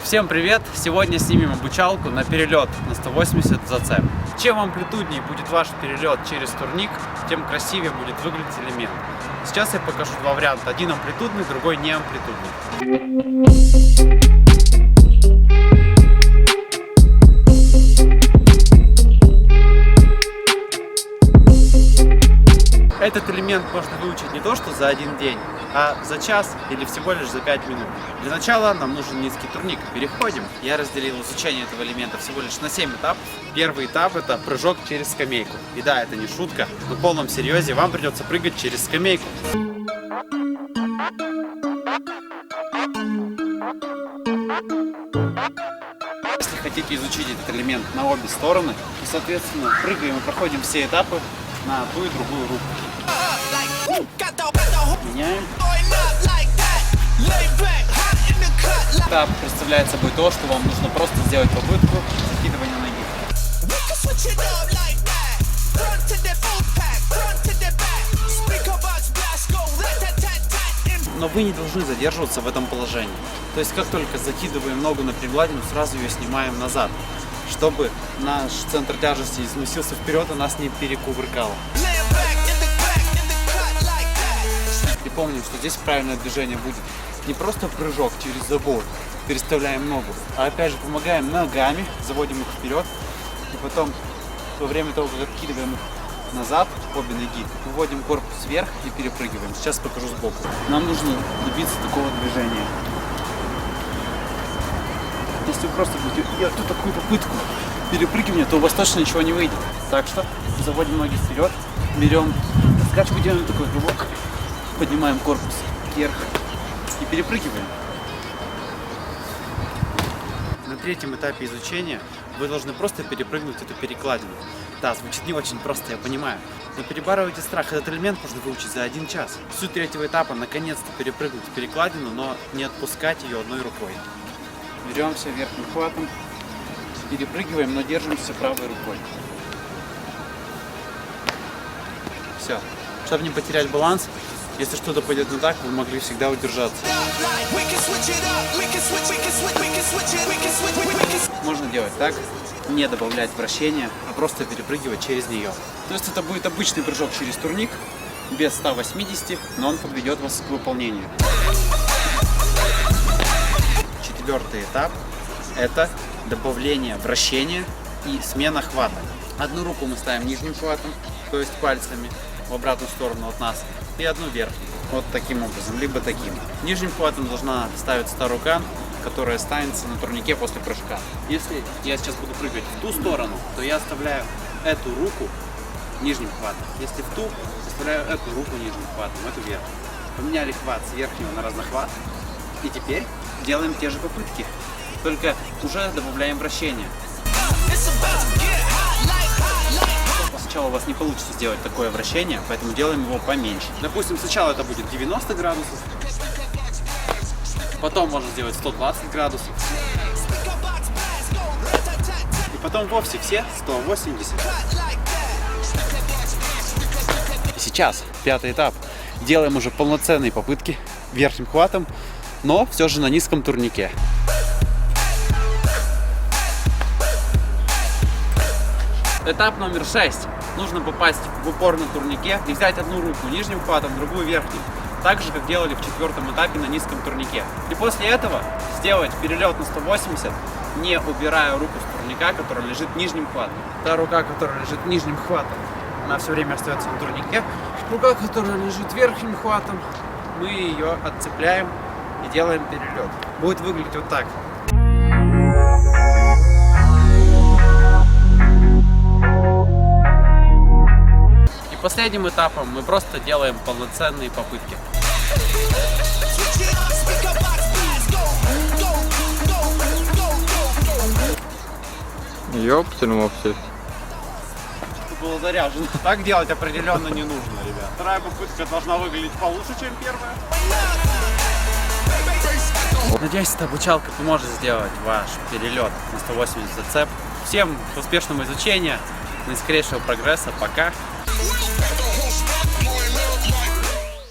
Всем привет! Сегодня снимем обучалку на перелет на 180 зацеп. Чем амплитуднее будет ваш перелет через турник, тем красивее будет выглядеть элемент. Сейчас я покажу два варианта. Один амплитудный, другой не амплитудный. Этот элемент можно выучить не то что за один день, а за час или всего лишь за 5 минут. Для начала нам нужен низкий турник. Переходим. Я разделил изучение этого элемента всего лишь на 7 этапов. Первый этап — это прыжок через скамейку. И да, это не шутка, но в полном серьезе вам придется прыгать через скамейку. Если хотите изучить этот элемент на обе стороны, то, соответственно, прыгаем и проходим все этапы на ту и другую руку. Меняем. Этап представляет собой то, что вам нужно просто сделать попытку закидывания ноги. Но вы не должны задерживаться в этом положении. То есть, как только закидываем ногу на перекладину, сразу ее снимаем назад, чтобы наш центр тяжести сместился вперед и нас не перекувыркало. И помним, что здесь правильное движение будет не просто прыжок через забор, переставляем ногу, а опять же помогаем ногами, заводим их вперед, и потом во время того, как откидываем их назад, обе ноги, выводим корпус вверх и перепрыгиваем. Сейчас покажу сбоку. Нам нужно добиться такого движения. Если вы просто будете делать такую попытку перепрыгивания, то у вас точно ничего не выйдет. Так что заводим ноги вперед, берем скачку, делаем такой рывок, поднимаем корпус вверх и перепрыгиваем. На третьем этапе изучения вы должны просто перепрыгнуть эту перекладину. Да, звучит не очень просто, я понимаю, но перебарывайте страх. Этот элемент можно выучить за 1 час. Суть третьего этапа — наконец-то перепрыгнуть перекладину, но не отпускать ее одной рукой. Беремся верхним хватом, перепрыгиваем, но держимся правой рукой. Все. Чтобы не потерять баланс, если что-то пойдет не так, вы могли всегда удержаться. Можно делать так, не добавлять вращения, а просто перепрыгивать через нее. То есть это будет обычный прыжок через турник, без 180, но он подведет вас к выполнению. Четвертый этап — это добавление вращения и смена хвата. Одну руку мы ставим нижним хватом, то есть пальцами в обратную сторону от нас, и одну верхнюю. Вот таким образом, либо таким. Нижним хватом должна ставиться та рука, которая останется на турнике после прыжка. Если я сейчас буду прыгать в ту сторону, то я оставляю эту руку нижним хватом. Если в ту, оставляю эту руку нижним хватом, эту верхнюю. Поменяли хват с верхнего на разнохват. И теперь делаем те же попытки, только уже добавляем вращение. Сначала у вас не получится сделать такое вращение, поэтому делаем его поменьше. Допустим, сначала это будет 90 градусов, потом можно сделать 120 градусов, и потом вовсе все 180. И сейчас, 5-й этап, делаем уже полноценные попытки верхним хватом, но все же на низком турнике. Этап номер 6. Нужно попасть в упор на турнике и взять одну руку нижним хватом, другую верхним. Так же, как делали в 4-м этапе на низком турнике. И после этого сделать перелет на 180, не убирая руку с турника, которая лежит нижним хватом. Та рука, которая лежит нижним хватом, она все время остается на турнике. Рука, которая лежит верхним хватом, мы ее отцепляем и делаем перелет. Будет выглядеть вот так. Последним этапом мы просто делаем полноценные попытки. Ёптель-моптель. Чтобы было заряжено. Так делать определенно не нужно, ребят. Вторая попытка должна выглядеть получше, чем первая. Надеюсь, эта обучалка поможет сделать ваш перелет на 180 зацеп. Всем успешного изучения, наискорейшего прогресса. Пока!